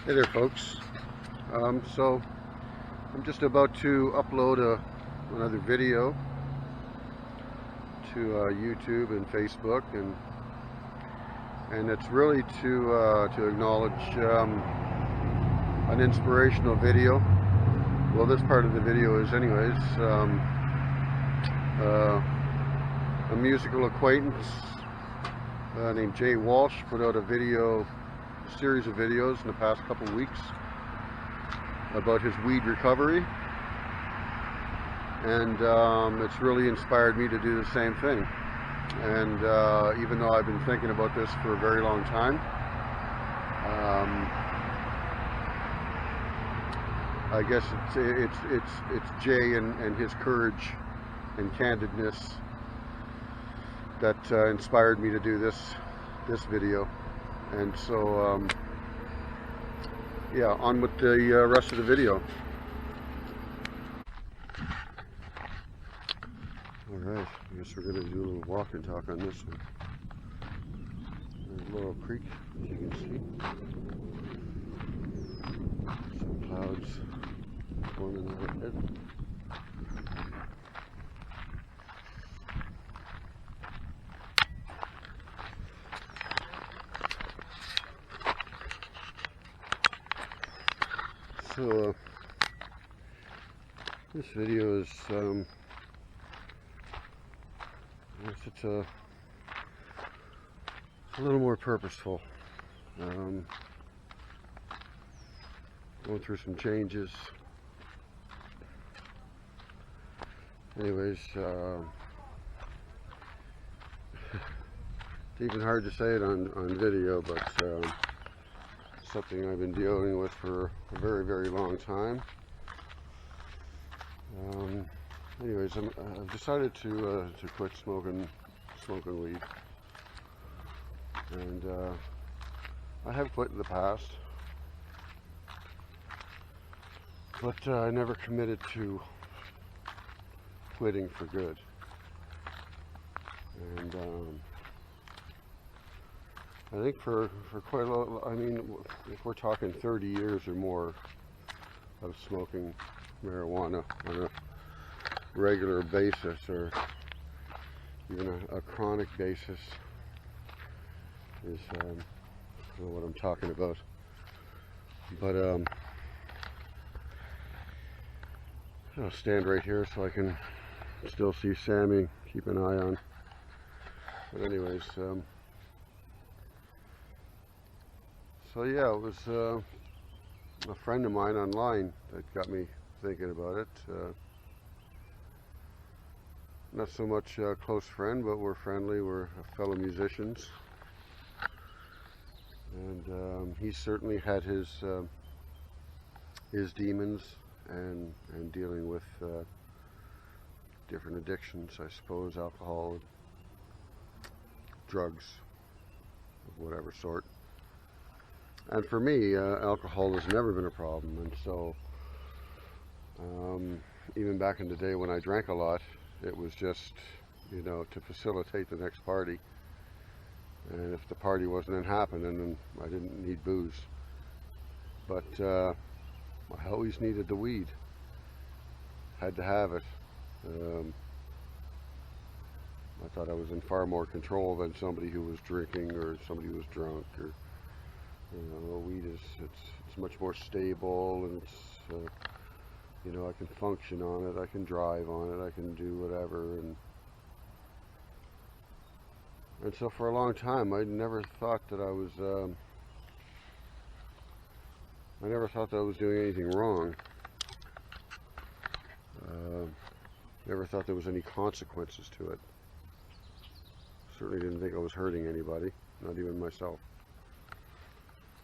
Hey there, folks. So I'm just about to upload another video to YouTube and Facebook, and it's really to acknowledge an inspirational video. Well, this part of the video is, anyways. A musical acquaintance named Jay Walsh put out a series of videos in the past couple of weeks about his weed recovery, and it's really inspired me to do the same thing. And even though I've been thinking about this for a very long time, I guess it's Jay and his courage and candidness that inspired me to do this video. And so yeah, on with the rest of the video. Alright, I guess we're going to do a little walk and talk on this one. There's a little creek, as you can see. Some clouds forming overhead. So this video is I guess it's a little more purposeful. Going through some changes. Anyways, it's even hard to say it on video, but something I've been dealing with for a very, very long time. Anyways, I've decided to quit smoking weed, and I have quit in the past, but I never committed to quitting for good. And I think for quite a lot, I mean, if we're talking 30 years or more of smoking marijuana on a regular basis, or even a chronic basis, is I don't know what I'm talking about. But I'll stand right here so I can still see Sammy, keep an eye on. But anyways, so yeah, it was a friend of mine online that got me thinking about it. Not so much a close friend, but we're friendly. We're fellow musicians, and he certainly had his demons and dealing with different addictions, I suppose, alcohol, drugs of whatever sort. And for me, alcohol has never been a problem, and so even back in the day when I drank a lot, it was just, you know, to facilitate the next party. And if the party wasn't happening, then I didn't need booze. But I always needed the weed. Had to have it. I thought I was in far more control than somebody who was drinking or somebody who was drunk. Or, you know, weed it's much more stable, and it's you know, I can function on it, I can drive on it, I can do whatever, and so for a long time I never thought that I was doing anything wrong. Never thought there was any consequences to it. Certainly didn't think I was hurting anybody, not even myself.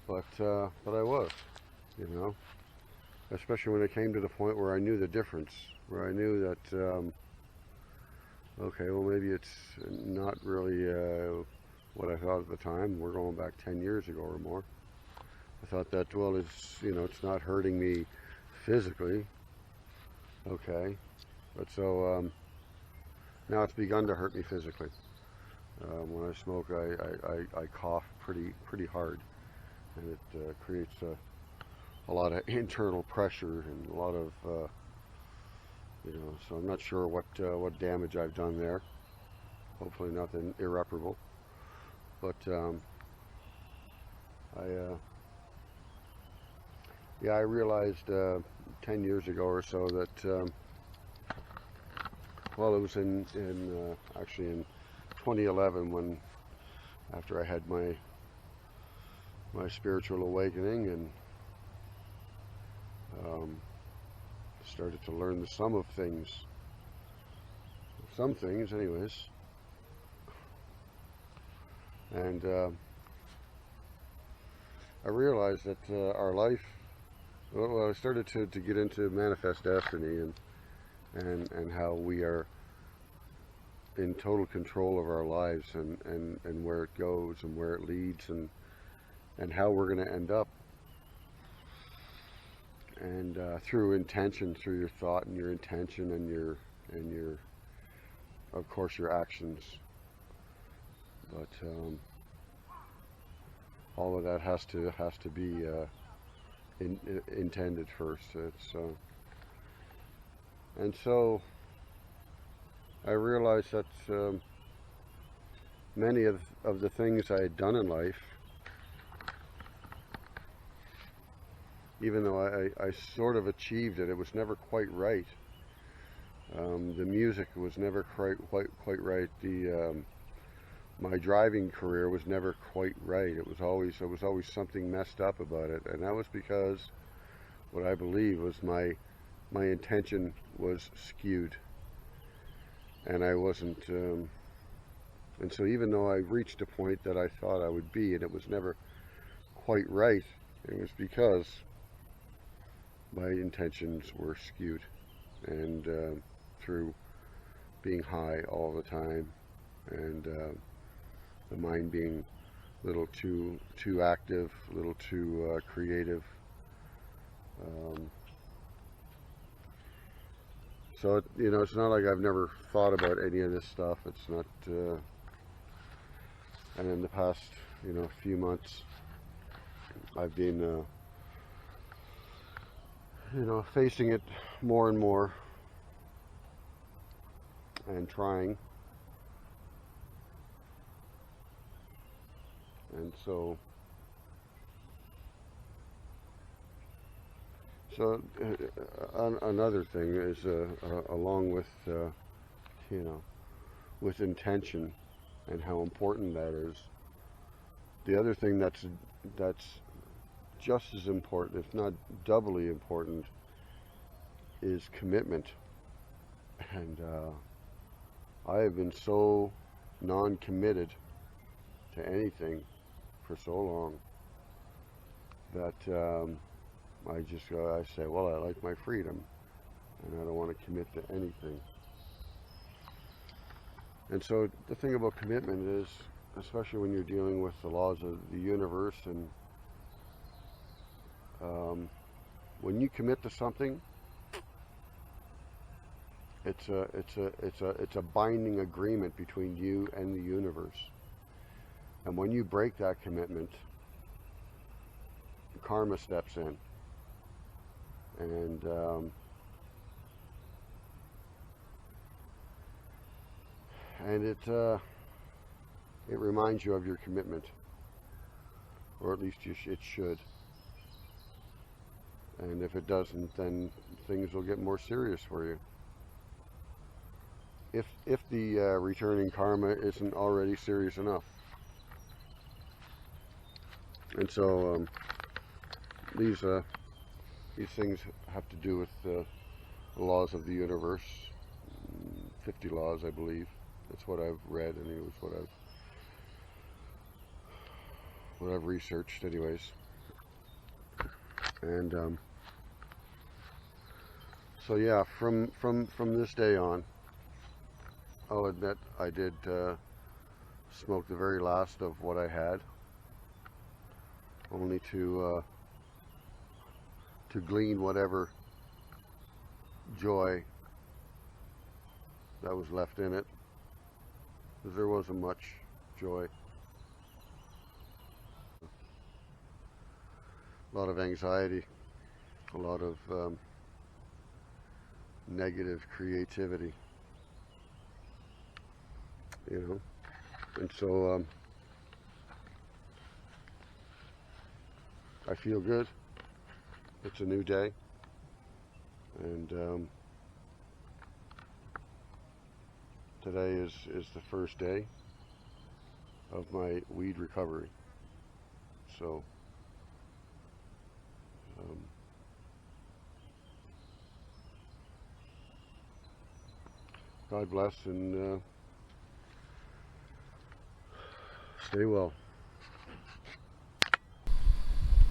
But I was, you know. Especially when it came to the point where I knew the difference, where I knew that, okay, well, maybe it's not really what I thought at the time. We're going back 10 years ago or more. I thought that, well, it's, you know, it's not hurting me physically, okay, but so now it's begun to hurt me physically. When I smoke, I cough pretty hard, and it creates a lot of internal pressure and a lot of so I'm not sure what damage I've done there. Hopefully nothing irreparable. But I realized 10 years ago or so that well, it was actually in 2011 when after I had my spiritual awakening and started to learn the sum of things. Some things, anyways. And I realized that our life, well, I started to get into manifest destiny and how we are in total control of our lives and where it goes and where it leads and how we're going to end up. And through intention, through your thought and your intention and your of course your actions. But all of that has to be intended first. It's and so I realized that many of the things I had done in life, even though I sort of achieved it, it was never quite right. The music was never quite right. My driving career was never quite right. There was always something messed up about it, and that was because what I believe was my intention was skewed, and I wasn't. And so even though I reached a point that I thought I would be, and it was never quite right, it was because my intentions were skewed, and through being high all the time, and the mind being a little too active, a little too creative. So it's not like I've never thought about any of this stuff. It's not. And in the past, few months, I've been, facing it more and more, and trying. And so another thing is, along with, with intention and how important that is. The other thing that's just as important, if not doubly important, is commitment. And I have been so non-committed to anything for so long that I say, well, I like my freedom and I don't want to commit to anything. And so the thing about commitment is, especially when you're dealing with the laws of the universe, and when you commit to something, it's a binding agreement between you and the universe. And when you break that commitment, karma steps in, and it reminds you of your commitment, or at least it should. And if it doesn't, then things will get more serious for you. If the returning karma isn't already serious enough. And so these things have to do with the laws of the universe. 50 laws, I believe. That's what I've read, and it was what I've researched, anyways. And so yeah, from this day on, I'll admit I did smoke the very last of what I had, only to glean whatever joy that was left in it, because there wasn't much joy. A lot of anxiety, a lot of negative creativity, you know. And so I feel good. It's a new day, and today is the first day of my weed recovery. So God bless, and stay well.